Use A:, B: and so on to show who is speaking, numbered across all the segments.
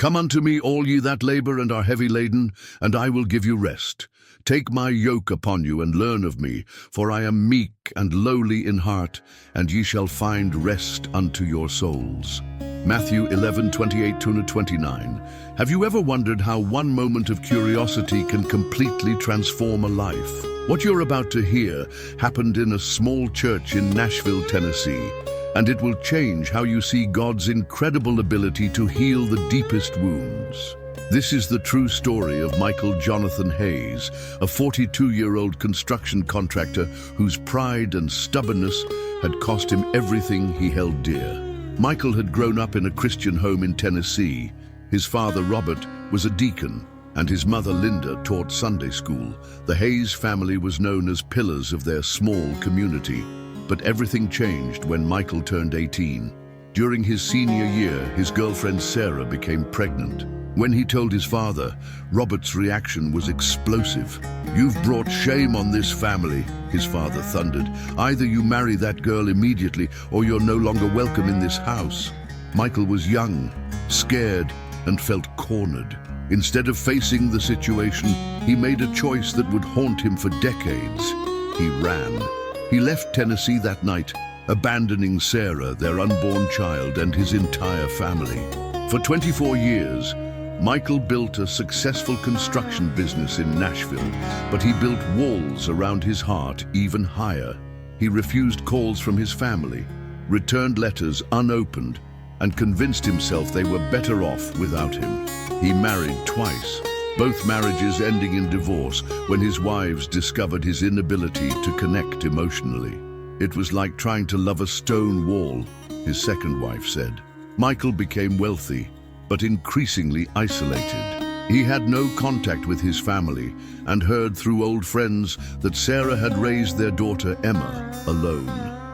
A: Come unto me, all ye that labor and are heavy laden, and I will give you rest. Take my yoke upon you and learn of me, for I am meek and lowly in heart, and ye shall find rest unto your souls. Matthew 11:28-29. Have you ever wondered how one moment of curiosity can completely transform a life? What you're about to hear happened in a small church in Nashville, Tennessee, and it will change how you see God's incredible ability to heal the deepest wounds. This is the true story of Michael Jonathan Hayes, a 42-year-old construction contractor whose pride and stubbornness had cost him everything he held dear. Michael had grown up in a Christian home in Tennessee. His father, Robert, was a deacon, and his mother, Linda, taught Sunday school. The Hayes family was known as pillars of their small community. But everything changed when Michael turned 18. During his senior year, his girlfriend Sarah became pregnant. When he told his father, Robert's reaction was explosive. "You've brought shame on this family," his father thundered. "Either you marry that girl immediately or you're no longer welcome in this house." Michael was young, scared, and felt cornered. Instead of facing the situation, he made a choice that would haunt him for decades. He ran. He left Tennessee that night, abandoning Sarah, their unborn child, and his entire family. For 24 years, Michael built a successful construction business in Nashville, but he built walls around his heart even higher. He refused calls from his family, returned letters unopened, and convinced himself they were better off without him. He married twice, both marriages ending in divorce when his wives discovered his inability to connect emotionally. "It was like trying to love a stone wall," his second wife said. Michael became wealthy, but increasingly isolated. He had no contact with his family and heard through old friends that Sarah had raised their daughter Emma alone.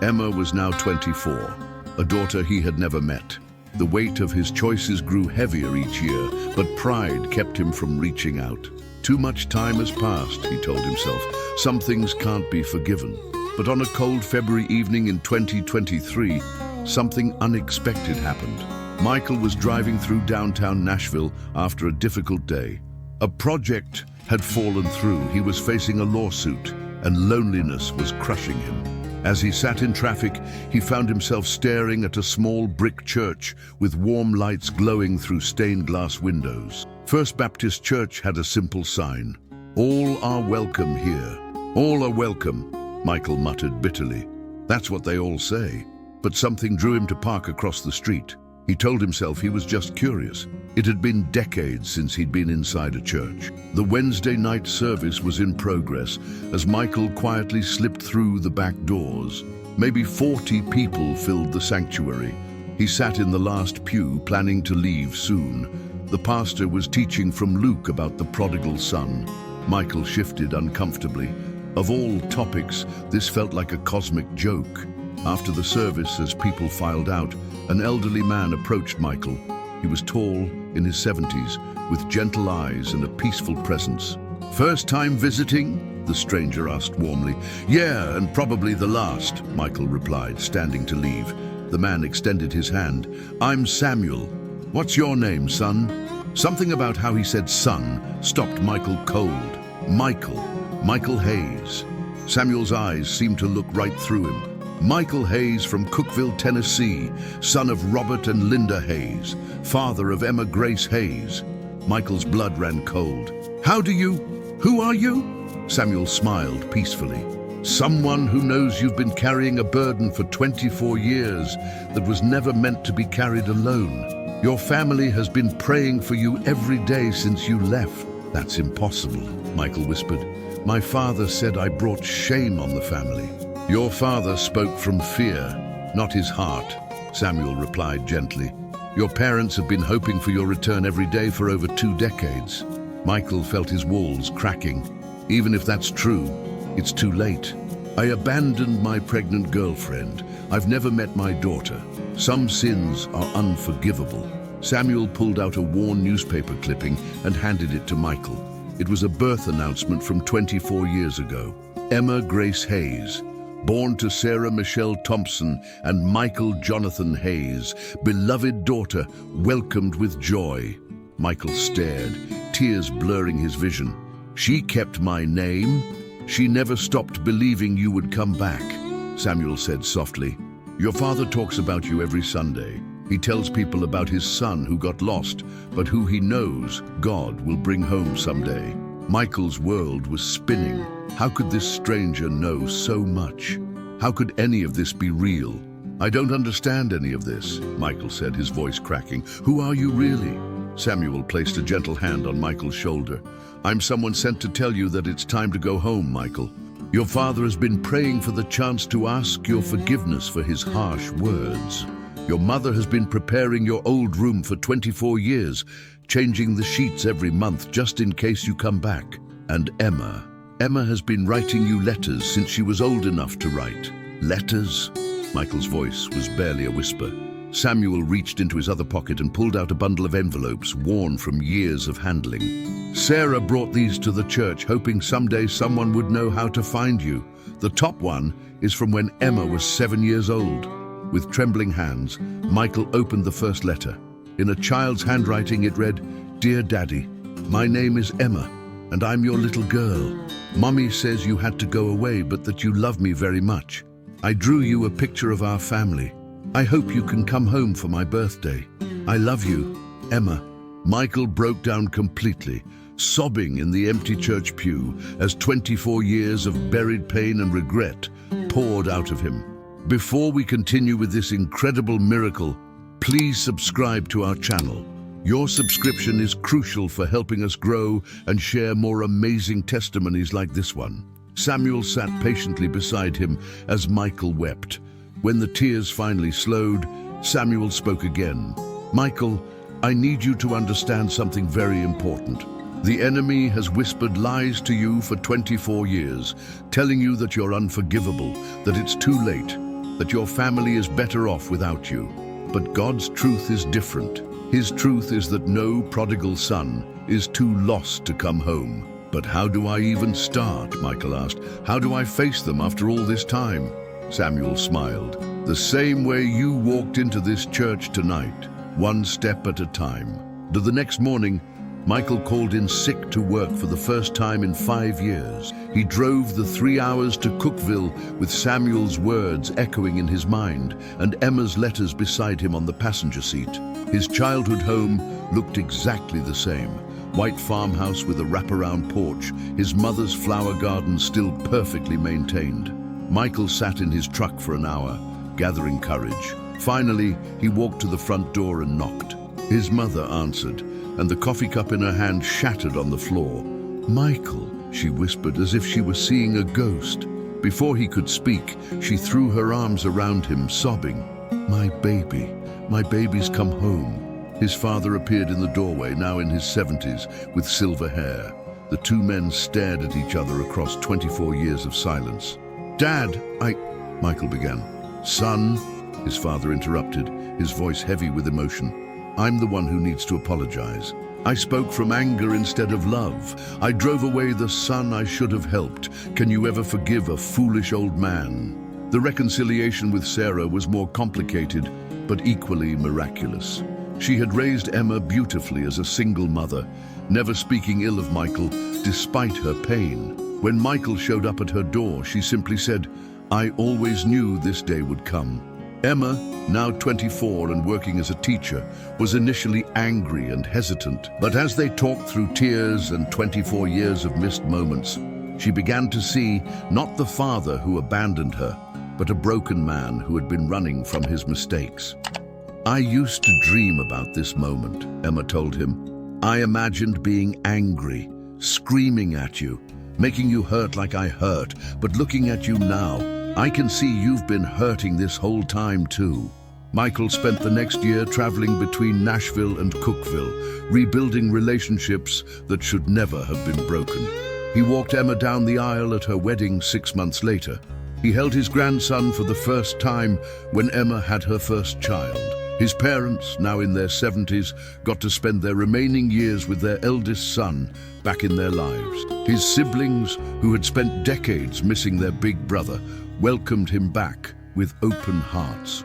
A: Emma was now 24, a daughter he had never met. The weight of his choices grew heavier each year, but pride kept him from reaching out. Too much time has passed, he told himself. Some things can't be forgiven. But on a cold February evening in 2023, something unexpected happened. Michael was driving through downtown Nashville after a difficult day. A project had fallen through. He was facing a lawsuit, and loneliness was crushing him. As he sat in traffic, he found himself staring at a small brick church with warm lights glowing through stained glass windows. First Baptist Church had a simple sign: "All are welcome here." "All are welcome," Michael muttered bitterly. "That's what they all say." But something drew him to park across the street. He told himself he was just curious. It had been decades since he'd been inside a church. The Wednesday night service was in progress as Michael quietly slipped through the back doors. Maybe 40 people filled the sanctuary. He sat in the last pew, planning to leave soon. The pastor was teaching from Luke about the prodigal son. Michael shifted uncomfortably. Of all topics, this felt like a cosmic joke. After the service, as people filed out, an elderly man approached Michael. He was tall, in his 70s, with gentle eyes and a peaceful presence. "First time visiting?" the stranger asked warmly. "Yeah, and probably the last," Michael replied, standing to leave. The man extended his hand. "I'm Samuel. What's your name, son?" Something about how he said son stopped Michael cold. Michael Hayes. Samuel's eyes seemed to look right through him. Michael Hayes from Cookeville, Tennessee, son of Robert and Linda Hayes, father of Emma Grace Hayes. Michael's blood ran cold. Who are you? Samuel smiled peacefully. "Someone who knows you've been carrying a burden for 24 years that was never meant to be carried alone. Your family has been praying for you every day since you left." "That's impossible," Michael whispered. "My father said I brought shame on the family." "Your father spoke from fear, not his heart," Samuel replied gently. "Your parents have been hoping for your return every day for over 2 decades." Michael felt his walls cracking. "Even if that's true, it's too late. I abandoned my pregnant girlfriend. I've never met my daughter. Some sins are unforgivable." Samuel pulled out a worn newspaper clipping and handed it to Michael. It was a birth announcement from 24 years ago. Emma Grace Hayes, born to Sarah Michelle Thompson and Michael Jonathan Hayes, beloved daughter, welcomed with joy. Michael stared, tears blurring his vision. "She kept my name? She never stopped believing you would come back," Samuel said softly. "Your father talks about you every Sunday. He tells people about his son who got lost, but who he knows God will bring home someday." Michael's world was spinning. How could this stranger know so much? How could any of this be real? "I don't understand any of this," Michael said, his voice cracking. "Who are you really?" Samuel placed a gentle hand on Michael's shoulder. "I'm someone sent to tell you that it's time to go home, Michael. Your father has been praying for the chance to ask your forgiveness for his harsh words. Your mother has been preparing your old room for 24 years, changing the sheets every month just in case you come back. And Emma has been writing you letters since she was old enough to write." "Letters?" Michael's voice was barely a whisper. Samuel reached into his other pocket and pulled out a bundle of envelopes worn from years of handling. "Sarah brought these to the church, hoping someday someone would know how to find you. The top one is from when Emma was 7 years old." With trembling hands, Michael opened the first letter. In a child's handwriting it read, "Dear Daddy, my name is Emma, and I'm your little girl. Mommy says you had to go away, but that you love me very much. I drew you a picture of our family. I hope you can come home for my birthday. I love you, Emma." Michael broke down completely, sobbing in the empty church pew as 24 years of buried pain and regret poured out of him. Before we continue with this incredible miracle, please subscribe to our channel. Your subscription is crucial for helping us grow and share more amazing testimonies like this one. Samuel sat patiently beside him as Michael wept. When the tears finally slowed, Samuel spoke again. "Michael, I need you to understand something very important. The enemy has whispered lies to you for 24 years, telling you that you're unforgivable, that it's too late, that your family is better off without you. But God's truth is different. His truth is that no prodigal son is too lost to come home." "But how do I even start?" Michael asked. "How do I face them after all this time?" Samuel smiled. "The same way you walked into this church tonight, one step at a time." The next morning, Michael called in sick to work for the first time in 5 years. He drove the 3 hours to Cookville with Samuel's words echoing in his mind and Emma's letters beside him on the passenger seat. His childhood home looked exactly the same. White farmhouse with a wraparound porch, his mother's flower garden still perfectly maintained. Michael sat in his truck for an hour, gathering courage. Finally, he walked to the front door and knocked. His mother answered, and the coffee cup in her hand shattered on the floor. "Michael," she whispered as if she was seeing a ghost. Before he could speak, she threw her arms around him, sobbing. My baby's come home." His father appeared in the doorway, now in his 70s, with silver hair. The two men stared at each other across 24 years of silence. "Dad, Michael began. "Son," his father interrupted, his voice heavy with emotion. "I'm the one who needs to apologize. I spoke from anger instead of love. I drove away the son I should have helped. Can you ever forgive a foolish old man?" The reconciliation with Sarah was more complicated, but equally miraculous. She had raised Emma beautifully as a single mother, never speaking ill of Michael, despite her pain. When Michael showed up at her door, she simply said, "I always knew this day would come." Emma, now 24 and working as a teacher, was initially angry and hesitant. But as they talked through tears and 24 years of missed moments, she began to see not the father who abandoned her, but a broken man who had been running from his mistakes. "I used to dream about this moment," Emma told him. "I imagined being angry, screaming at you, making you hurt like I hurt, but looking at you now, I can see you've been hurting this whole time too." Michael spent the next year traveling between Nashville and Cookville, rebuilding relationships that should never have been broken. He walked Emma down the aisle at her wedding 6 months later. He held his grandson for the first time when Emma had her first child. His parents, now in their 70s, got to spend their remaining years with their eldest son back in their lives. His siblings, who had spent decades missing their big brother, welcomed him back with open hearts.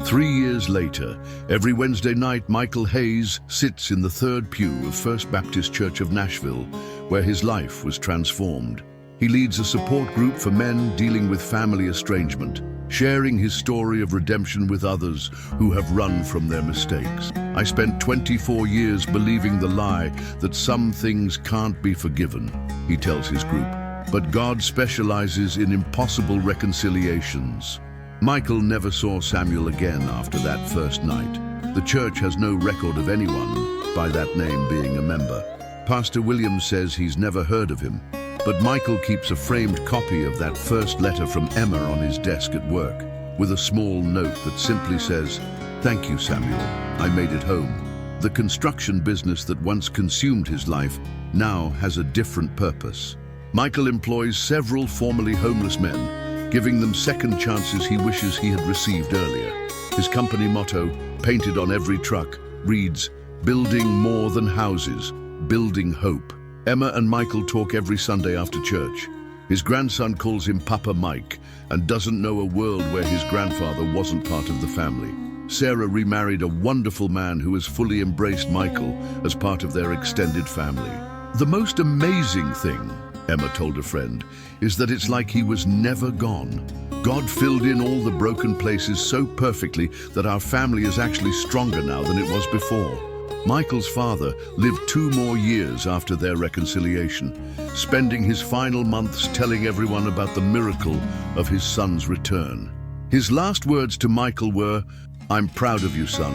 A: 3 years later, every Wednesday night, Michael Hayes sits in the third pew of First Baptist Church of Nashville, where his life was transformed. He leads a support group for men dealing with family estrangement, sharing his story of redemption with others who have run from their mistakes. I spent 24 years believing the lie that some things can't be forgiven, he tells his group. But God specializes in impossible reconciliations. Michael never saw Samuel again after that first night. The church has no record of anyone by that name being a member. Pastor Williams says he's never heard of him, but Michael keeps a framed copy of that first letter from Emma on his desk at work, with a small note that simply says, "Thank you, Samuel, I made it home." The construction business that once consumed his life now has a different purpose. Michael employs several formerly homeless men, giving them second chances he wishes he had received earlier. His company motto, painted on every truck, reads, "Building more than houses, building hope." Emma and Michael talk every Sunday after church. His grandson calls him Papa Mike and doesn't know a world where his grandfather wasn't part of the family. Sarah remarried a wonderful man who has fully embraced Michael as part of their extended family. "The most amazing thing," Emma told a friend, "is that it's like he was never gone. God filled in all the broken places so perfectly that our family is actually stronger now than it was before." Michael's father lived 2 more years after their reconciliation, spending his final months telling everyone about the miracle of his son's return. His last words to Michael were, "I'm proud of you, son.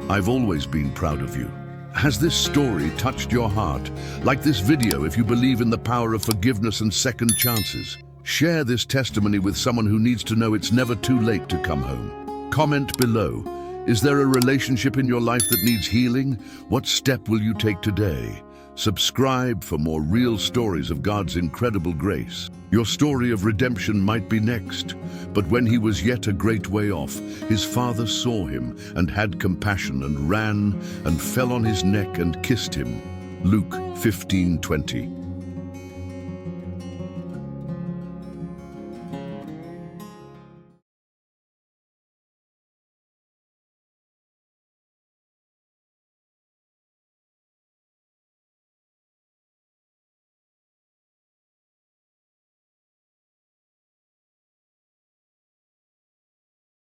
A: I've always been proud of you." Has this story touched your heart? Like this video if you believe in the power of forgiveness and second chances. Share this testimony with someone who needs to know it's never too late to come home. Comment below. Is there a relationship in your life that needs healing? What step will you take today? Subscribe for more real stories of God's incredible grace. Your story of redemption might be next, but when he was yet a great way off, his father saw him and had compassion and ran and fell on his neck and kissed him. Luke 15:20.